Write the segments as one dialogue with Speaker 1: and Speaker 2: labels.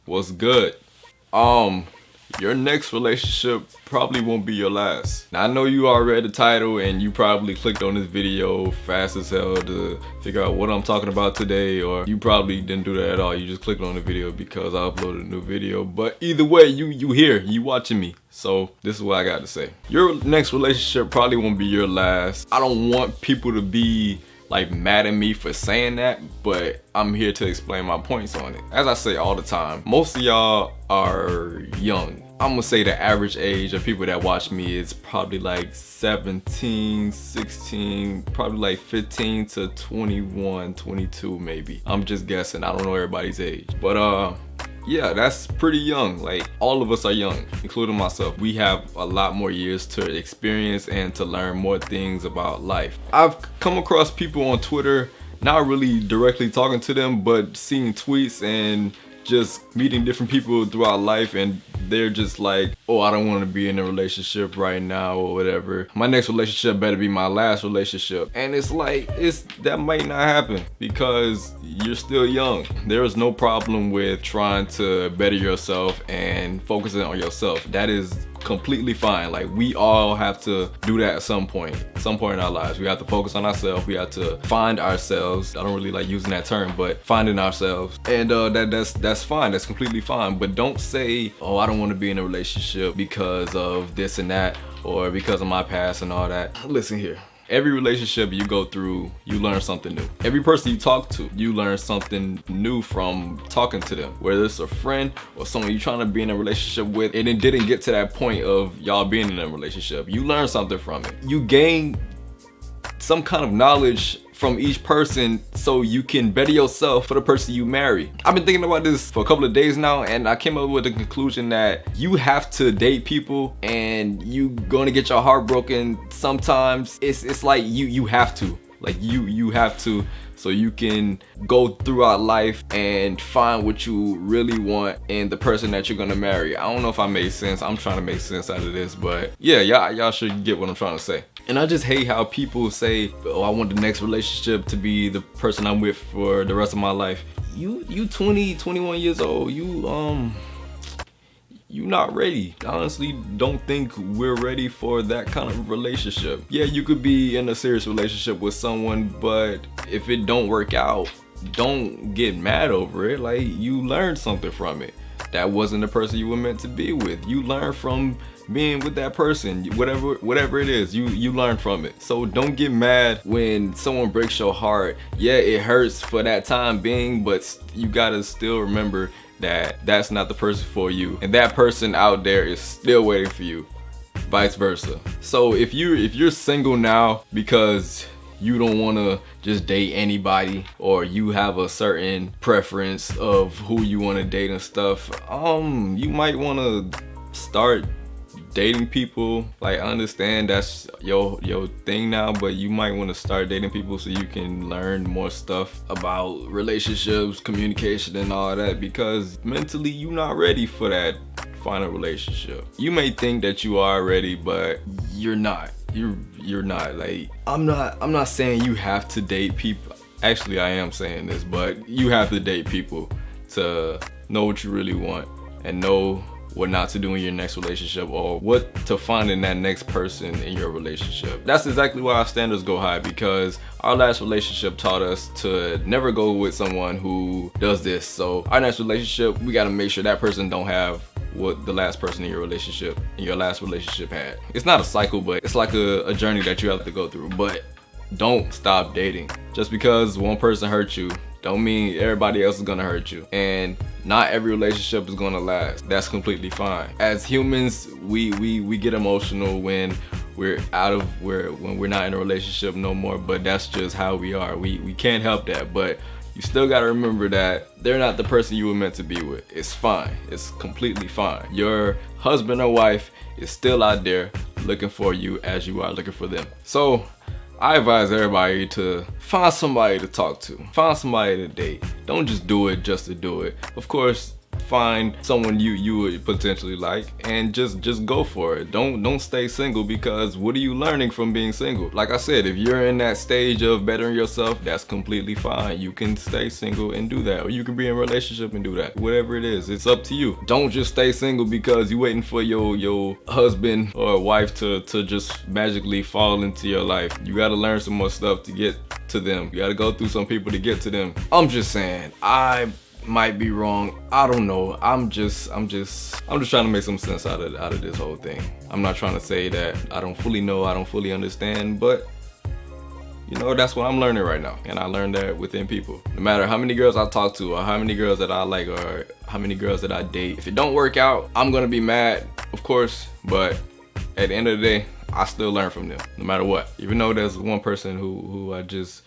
Speaker 1: What's good? Your next relationship probably won't be your last. Now I know you all read the title and you probably clicked on this video fast as hell to figure out what I'm talking about today, or you probably didn't do that at all. You just clicked on the video because I uploaded a new video. But either way, you here, you watching me. So this is what I got to say. Your next relationship probably won't be your last. I don't want people to be like mad at me for saying that, but I'm here to explain my points on it. As I say all the time, most of y'all are young. I'm gonna say the average age of people that watch me is probably like 17, 16, probably like 15 to 21, 22 maybe. I'm just guessing, I don't know everybody's age. But yeah, that's pretty young. Like, all of us are young, including myself. We have a lot more years to experience and to learn more things about life. I've come across people on Twitter, not really directly talking to them, but seeing tweets and just meeting different people throughout life, and they're just like, oh, I don't want to be in a relationship right now or whatever. My next relationship better be my last relationship. And it's like, that might not happen because you're still young. There is no problem with trying to better yourself and focusing on yourself. That is completely fine. Like, we all have to do that at some point in our lives. We have to focus on ourselves. We have to find ourselves. I don't really like using that term, but finding ourselves. And that's fine. That's completely fine. But don't say, oh, I don't want to be in a relationship because of this and that, or because of my past and all that. Listen here. Every relationship you go through, you learn something new. Every person you talk to, you learn something new from talking to them. Whether it's a friend or someone you're trying to be in a relationship with and it didn't get to that point of y'all being in a relationship, you learn something from it. You gain some kind of knowledge from each person so you can better yourself for the person you marry. I've been thinking about this for a couple of days now, and I came up with the conclusion that you have to date people and you gonna get your heart broken sometimes. It's like you have to. Like you have to, so you can go throughout life and find what you really want in the person that you're gonna marry. I don't know if I made sense. I'm trying to make sense out of this, but yeah, y'all should get what I'm trying to say. And I just hate how people say, oh, I want the next relationship to be the person I'm with for the rest of my life. You 20, 21 years old, you not ready. I honestly don't think we're ready for that kind of relationship. Yeah, you could be in a serious relationship with someone, but if it don't work out, don't get mad over it. Like, you learned something from it. That wasn't the person you were meant to be with. You learn from being with that person, whatever it is, you learn from it. So don't get mad when someone breaks your heart. Yeah, it hurts for that time being, but you gotta still remember that that's not the person for you, and that person out there is still waiting for you, vice versa. So if you're single now because you don't want to just date anybody, or you have a certain preference of who you want to date and stuff, you might want to start dating people. Like, I understand that's your thing now, but you might want to start dating people so you can learn more stuff about relationships, communication, and all that, because mentally you're not ready for that final relationship. You may think that you are ready, but you're not. You're not. Like, I'm not saying you have to date people. Actually, I am saying this, but you have to date people to know what you really want and know what not to do in your next relationship, or what to find in that next person in your relationship. That's exactly why our standards go high, because our last relationship taught us to never go with someone who does this. So our next relationship, we gotta make sure that person don't have what the last person in your last relationship had. It's not a cycle, but it's like a journey that you have to go through. But don't stop dating. Just because one person hurt you don't mean everybody else is gonna hurt you. And not every relationship is gonna last. That's completely fine. As humans, we get emotional when we're when we're not in a relationship no more, but that's just how we are. We can't help that. But you still gotta remember that they're not the person you were meant to be with. It's fine. It's completely fine. Your husband or wife is still out there looking for you as you are looking for them. So I advise everybody to find somebody to talk to. Find somebody to date. Don't just do it just to do it. Of course, find someone you would potentially like, and just go for it. Don't stay single, because what are you learning from being single? Like I said, if you're in that stage of bettering yourself, that's completely fine. You can stay single and do that, or you can be in a relationship and do that. Whatever it is, it's up to you. Don't just stay single because you waiting for your husband or wife to just magically fall into your life. You gotta learn some more stuff to get to them. You gotta go through some people to get to them. I'm just saying, I might be wrong. I don't know. I'm just trying to make some sense out of this whole thing. I'm not trying to say that I don't fully know, I don't fully understand, but you know, that's what I'm learning right now. And I learned that within people. No matter how many girls I talk to, or how many girls that I like, or how many girls that I date, if it don't work out, I'm gonna be mad, of course, but at the end of the day, I still learn from them, no matter what. Even though there's one person who I just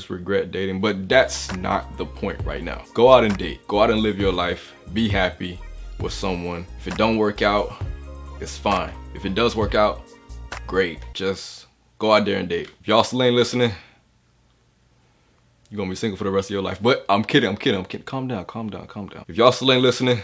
Speaker 1: regret dating, but that's not the point right now. Go out and date. Go out and live your life. Be happy with someone. If it don't work out, it's fine. If it does work out, great. Just go out there and date. If y'all still ain't listening, you're gonna be single for the rest of your life. But I'm kidding. Calm down. If y'all still ain't listening,